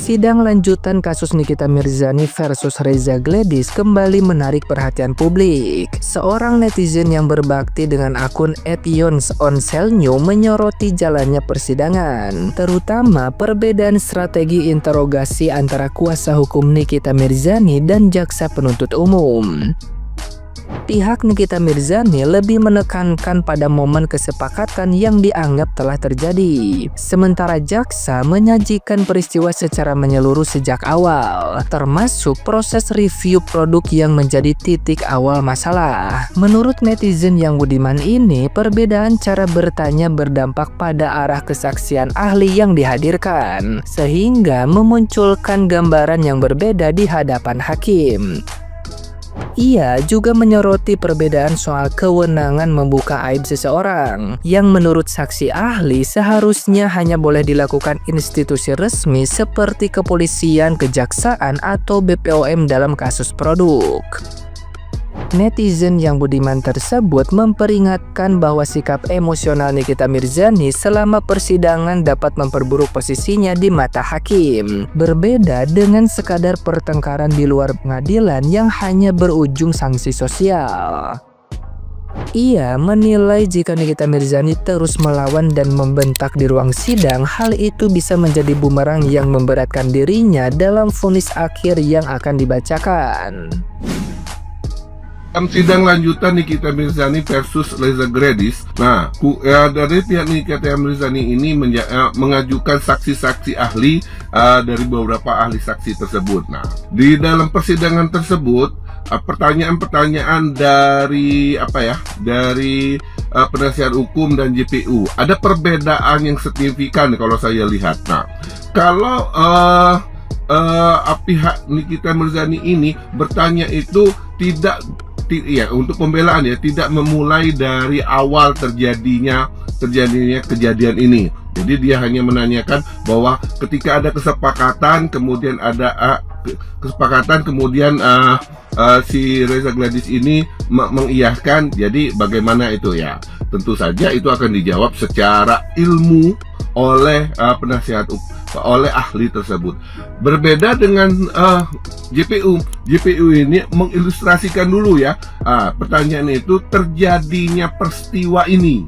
Sidang lanjutan kasus Nikita Mirzani versus Reza Gladys kembali menarik perhatian publik. Seorang netizen yang berbakti dengan akun @yonsonselnyo menyoroti jalannya persidangan, terutama perbedaan strategi interogasi antara kuasa hukum Nikita Mirzani dan jaksa penuntut umum. Pihak Nikita Mirzani lebih menekankan pada momen kesepakatan yang dianggap telah terjadi, sementara jaksa menyajikan peristiwa secara menyeluruh sejak awal, termasuk proses review produk yang menjadi titik awal masalah. Menurut netizen yang budiman ini, perbedaan cara bertanya berdampak pada arah kesaksian ahli yang dihadirkan, sehingga memunculkan gambaran yang berbeda di hadapan hakim. Ia juga menyoroti perbedaan soal kewenangan membuka aib seseorang, yang menurut saksi ahli seharusnya hanya boleh dilakukan institusi resmi seperti kepolisian, kejaksaan, atau BPOM dalam kasus produk. Netizen yang budiman tersebut memperingatkan bahwa sikap emosional Nikita Mirzani selama persidangan dapat memperburuk posisinya di mata hakim, berbeda dengan sekadar pertengkaran di luar pengadilan yang hanya berujung sanksi sosial. Ia menilai jika Nikita Mirzani terus melawan dan membentak di ruang sidang, hal itu bisa menjadi bumerang yang memberatkan dirinya dalam vonis akhir yang akan dibacakan. Sidang lanjutan Nikita Mirzani versus Reza Gladys. Nah, dari pihak Nikita Mirzani ini mengajukan saksi-saksi ahli dari beberapa ahli saksi tersebut. Nah, di dalam persidangan tersebut, pertanyaan-pertanyaan dari penasihat hukum dan JPU ada perbedaan yang signifikan kalau saya lihat. Nah, kalau pihak Nikita Mirzani ini bertanya itu tidak untuk pembelaan ya, tidak memulai dari awal terjadinya kejadian ini. Jadi dia hanya menanyakan bahwa ketika ada kesepakatan, kemudian si Reza Gladys ini mengiyahkan, jadi bagaimana itu ya? Tentu saja itu akan dijawab secara ilmu oleh penasihat oleh ahli tersebut. Berbeda dengan JPU ini mengilustrasikan dulu ya, pertanyaan itu terjadinya peristiwa ini,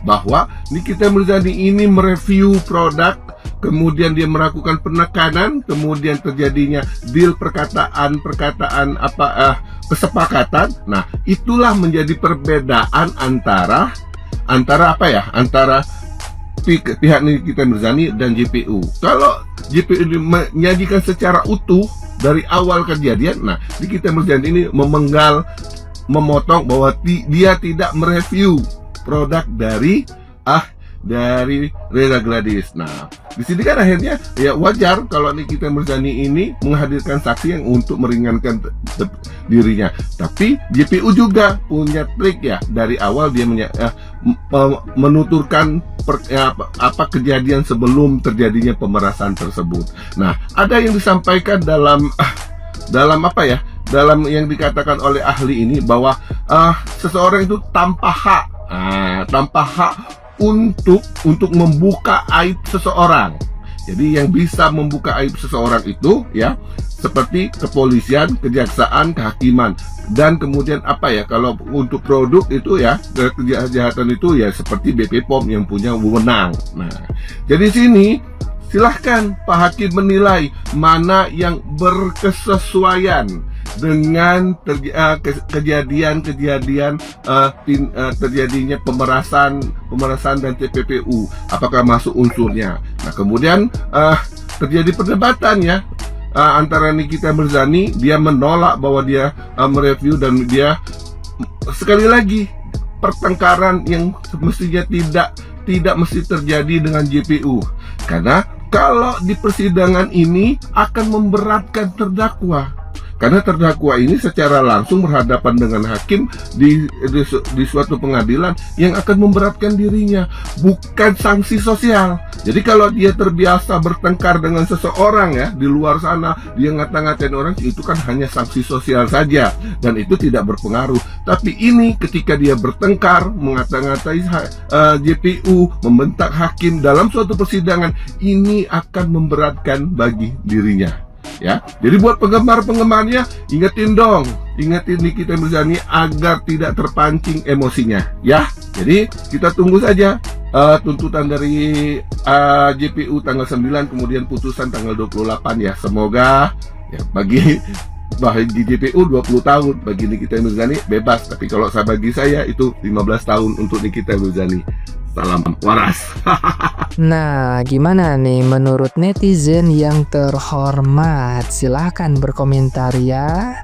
bahwa Nikita Mirzani ini mereview produk, kemudian dia melakukan penekanan, kemudian terjadinya deal kesepakatan. Nah, itulah menjadi perbedaan antara pihak Nikita Mirzani dan JPU. Kalau JPU ini menyajikan secara utuh dari awal kejadian, nah Nikita Mirzani ini memotong bahwa dia tidak mereview produk dari Reza Gladys. Nah, di sini kan akhirnya ya wajar kalau Nikita Mirzani ini menghadirkan saksi yang untuk meringankan dirinya. Tapi JPU juga punya trik ya, dari awal dia menuturkan kejadian sebelum terjadinya pemerasan tersebut. Nah, ada yang disampaikan dalam yang dikatakan oleh ahli ini bahwa seseorang itu tanpa hak untuk membuka aib seseorang. Jadi yang bisa membuka aib seseorang itu ya seperti kepolisian, kejaksaan, kehakiman, dan kemudian kalau untuk produk itu ya, kejahatan itu ya seperti BPOM yang punya wewenang. Nah, jadi sini silahkan Pak Hakim menilai mana yang berkesesuaian dengan terjadinya pemerasan dan TPPU, apakah masuk unsurnya. Nah, kemudian terjadi perdebatan ya antara Nikita Mirzani, dia menolak bahwa dia mereview, dan dia sekali lagi pertengkaran yang semestinya tidak mesti terjadi dengan JPU, karena kalau di persidangan ini akan memberatkan terdakwa. Karena terdakwa ini secara langsung berhadapan dengan hakim di suatu pengadilan yang akan memberatkan dirinya, bukan sanksi sosial. Jadi kalau dia terbiasa bertengkar dengan seseorang ya di luar sana, dia ngata-ngatain orang, itu kan hanya sanksi sosial saja dan itu tidak berpengaruh. Tapi ini ketika dia bertengkar, mengata-ngatai JPU, membentak hakim dalam suatu persidangan, ini akan memberatkan bagi dirinya. Ya, jadi buat penggemar-penggemarnya, ingetin Nikita Mirzani agar tidak terpancing emosinya. Ya, jadi kita tunggu saja tuntutan dari JPU tanggal 9, kemudian putusan tanggal 28 ya. Semoga ya bagi JPU 20 tahun, bagi Nikita Mirzani bebas. Tapi kalau bagi saya itu 15 tahun untuk Nikita Mirzani. Salam waras. Nah, gimana nih menurut netizen yang terhormat? Silahkan berkomentar ya.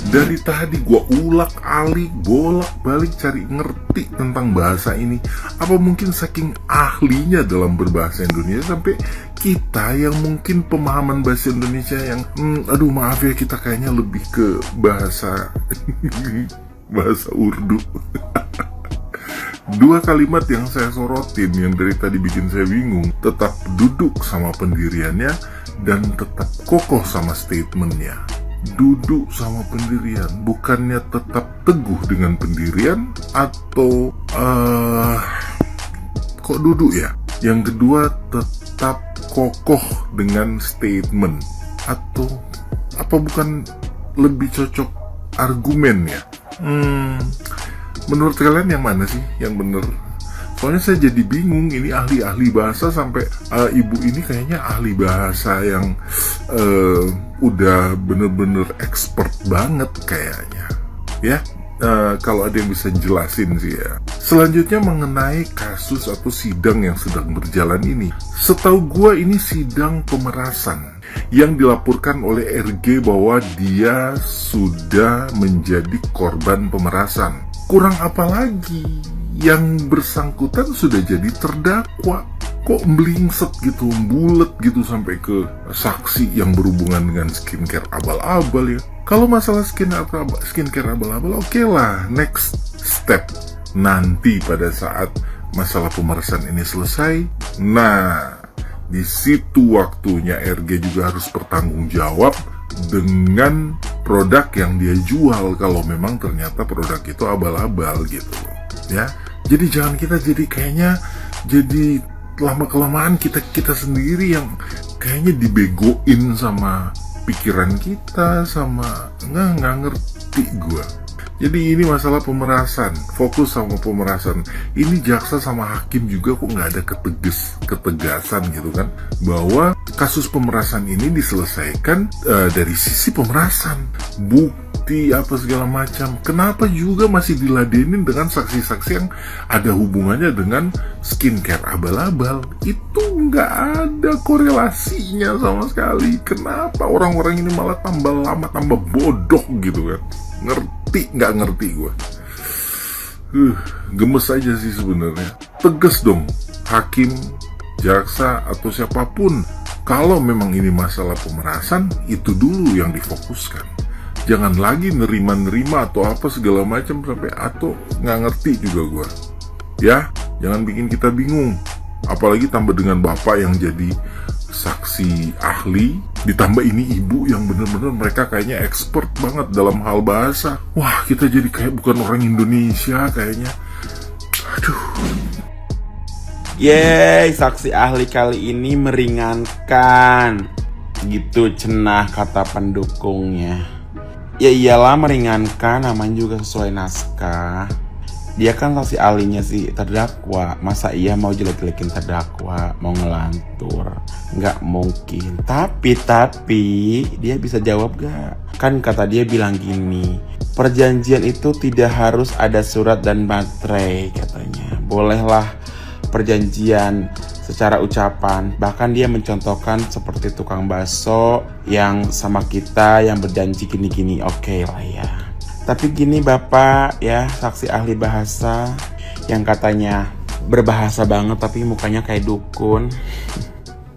Dari tadi gua ulak-alik, bolak-balik cari ngerti tentang bahasa ini. Apa mungkin saking ahlinya dalam berbahasa Indonesia sampai kita yang mungkin pemahaman bahasa Indonesia yang aduh maaf ya, kita kayaknya lebih ke bahasa bahasa Urdu. Dua kalimat yang saya sorotin yang dari tadi bikin saya bingung, tetap duduk sama pendiriannya dan tetap kokoh sama statementnya. Duduk sama pendirian, bukannya tetap teguh dengan pendirian atau kok duduk ya? Yang kedua tetap kokoh dengan statement, atau apa bukan lebih cocok argumen ya? Menurut kalian yang mana sih yang bener? Soalnya saya jadi bingung, ini ahli-ahli bahasa sampai ibu ini kayaknya ahli bahasa yang udah bener-bener expert banget kayaknya. Ya, kalau ada yang bisa jelasin sih ya. Selanjutnya mengenai kasus atau sidang yang sedang berjalan ini. Setahu gua ini sidang pemerasan yang dilaporkan oleh RG bahwa dia sudah menjadi korban pemerasan. Kurang apa lagi, yang bersangkutan sudah jadi terdakwa. Kok melingset gitu, bulet gitu sampai ke saksi yang berhubungan dengan skincare abal-abal ya. Kalau masalah skincare abal-abal, oke lah, next step. Nanti pada saat masalah pemerasan ini selesai, nah di situ waktunya RG juga harus bertanggung jawab dengan produk yang dia jual kalau memang ternyata produk itu abal-abal gitu ya. Jadi jangan kita jadi kayaknya jadi lama-kelamaan kita sendiri yang kayaknya dibegoin sama pikiran kita, sama nggak ngerti gua. Jadi ini masalah pemerasan, fokus sama pemerasan. Ini jaksa sama hakim juga kok nggak ada ketegasan gitu kan, bahwa kasus pemerasan ini diselesaikan dari sisi pemerasan, bukti apa segala macam. Kenapa juga masih diladenin dengan saksi-saksi yang ada hubungannya dengan skincare abal-abal? Itu nggak ada korelasinya sama sekali. Kenapa orang-orang ini malah tambah lama, tambah bodoh gitu kan? Nggak ngerti gue. Gemes aja sih sebenarnya. Tegas dong hakim, jaksa atau siapapun. Kalau memang ini masalah pemerasan, itu dulu yang difokuskan. Jangan lagi nerima-nerima atau apa segala macam sampai atau nggak ngerti juga gue. Ya, jangan bikin kita bingung. Apalagi tambah dengan bapak yang jadi saksi ahli, ditambah ini ibu yang bener-bener mereka kayaknya expert banget dalam hal bahasa. Wah, kita jadi kayak bukan orang Indonesia kayaknya. Aduh. Yeay, saksi ahli kali ini meringankan. Gitu cenah kata pendukungnya. Ya iyalah meringankan, namanya juga sesuai naskah. Dia kan saksi ahlinya si terdakwa, masa iya mau jelek-jelekin terdakwa, mau ngelantur? Nggak mungkin. Tapi dia bisa jawab gak? Kan kata dia bilang gini, perjanjian itu tidak harus ada surat dan materai katanya. Bolehlah perjanjian secara ucapan. Bahkan dia mencontohkan seperti tukang bakso yang sama kita yang berjanji gini-gini, oke lah ya. Tapi gini bapak ya, saksi ahli bahasa yang katanya berbahasa banget tapi mukanya kayak dukun.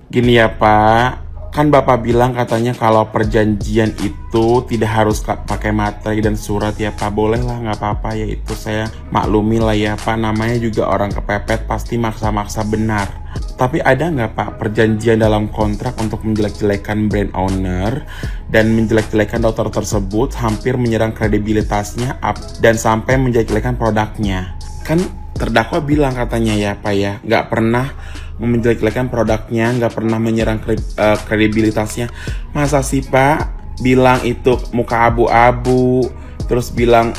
Gini ya pak, Kan Bapak bilang katanya kalau perjanjian itu tidak harus pakai materi dan surat ya Pak. Boleh lah, nggak apa-apa ya, itu saya maklumi lah ya Pak. Namanya juga orang kepepet pasti maksa-maksa benar. Tapi ada nggak Pak perjanjian dalam kontrak untuk menjelek-jelekan brand owner dan menjelek-jelekan dokter tersebut, hampir menyerang kredibilitasnya dan sampai menjelek-jelekan produknya? Kan terdakwa bilang katanya ya Pak ya, nggak pernah menjelek-jelekan produknya, nggak pernah menyerang kredibilitasnya. Masa sih Pak bilang itu muka abu-abu, terus bilang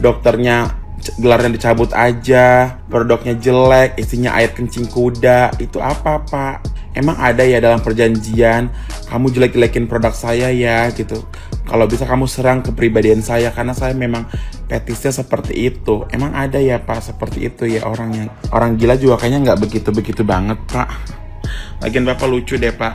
dokternya gelarnya dicabut aja, produknya jelek, isinya air kencing kuda. Itu apa Pak? Emang ada ya dalam perjanjian kamu jelek-jelekin produk saya ya gitu? Kalau bisa kamu serang kepribadian saya, karena saya memang petisnya seperti itu. Emang ada ya Pak seperti itu ya orangnya? Orang gila juga kayaknya nggak begitu-begitu banget Pak. Lagian Bapak lucu deh Pak.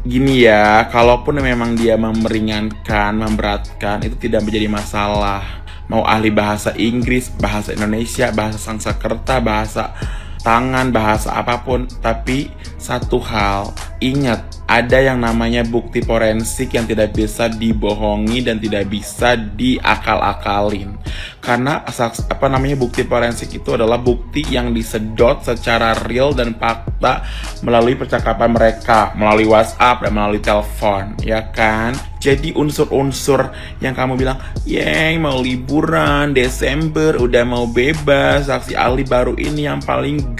Gini ya, kalaupun memang dia memeringankan, memberatkan, itu tidak menjadi masalah. Mau ahli bahasa Inggris, bahasa Indonesia, bahasa Sanskerta, bahasa tangan, bahasa apapun. Tapi satu hal, ingat, ada yang namanya bukti forensik yang tidak bisa dibohongi dan tidak bisa diakal-akalin. Karena bukti forensik itu adalah bukti yang disedot secara real dan fakta melalui percakapan mereka, melalui WhatsApp dan melalui telepon, ya kan? Jadi unsur-unsur yang kamu bilang, yeng mau liburan, Desember udah mau bebas, saksi ahli baru ini yang paling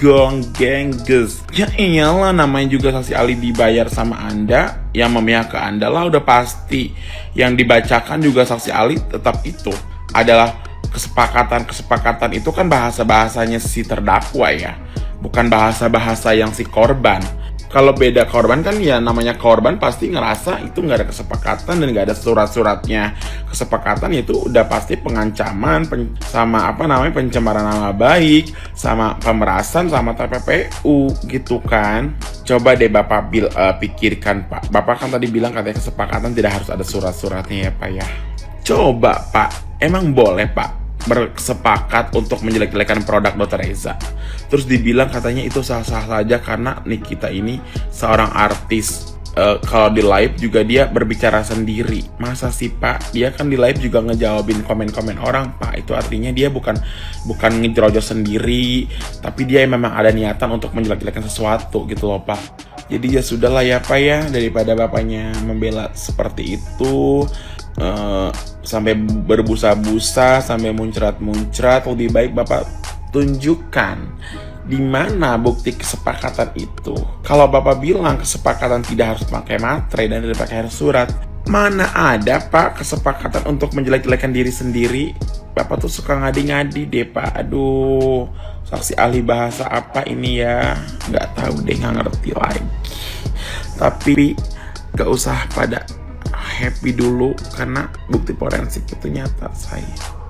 gengges. Ya iyalah, namanya juga saksi ahli dibayar sama Anda, yang memihak ke Anda lah, udah pasti. Yang dibacakan juga saksi ahli tetap itu adalah kesepakatan itu kan bahasa-bahasanya si terdakwa ya, bukan bahasa-bahasa yang si korban. Kalau beda korban kan ya namanya korban pasti ngerasa itu nggak ada kesepakatan dan nggak ada surat-suratnya. Kesepakatan itu udah pasti pengancaman sama pencemaran nama baik, sama pemerasan, sama TPPU gitu kan. Coba deh Bapak pikirkan Pak. Bapak kan tadi bilang katanya kesepakatan tidak harus ada surat-suratnya ya Pak ya. Coba Pak, emang boleh Pak bersepakat untuk menjelek-jelekan produk Dr. Reza? Terus dibilang katanya itu sah-sah saja karena Nikita ini seorang artis. Kalau di live juga dia berbicara sendiri. Masa sih Pak? Dia kan di live juga ngejawabin komen-komen orang Pak. Itu artinya dia bukan ngejerojos sendiri, tapi dia memang ada niatan untuk menjelek-jelekan sesuatu gitu loh Pak. Jadi ya sudahlah ya Pak ya, daripada Bapaknya membela seperti itu, sampai berbusa-busa, sampai muncrat-muncrat, lebih baik Bapak tunjukkan di mana bukti kesepakatan itu. Kalau Bapak bilang kesepakatan tidak harus pakai materai dan tidak pakai surat, mana ada Pak kesepakatan untuk menjelek-jelekan diri sendiri? Bapak tuh suka ngadi-ngadi deh Pak. Aduh, saksi ahli bahasa apa ini ya? Nggak tahu deh, nggak ngerti lagi. Tapi gak usah pada happy dulu karena bukti forensik itu nyata, saya.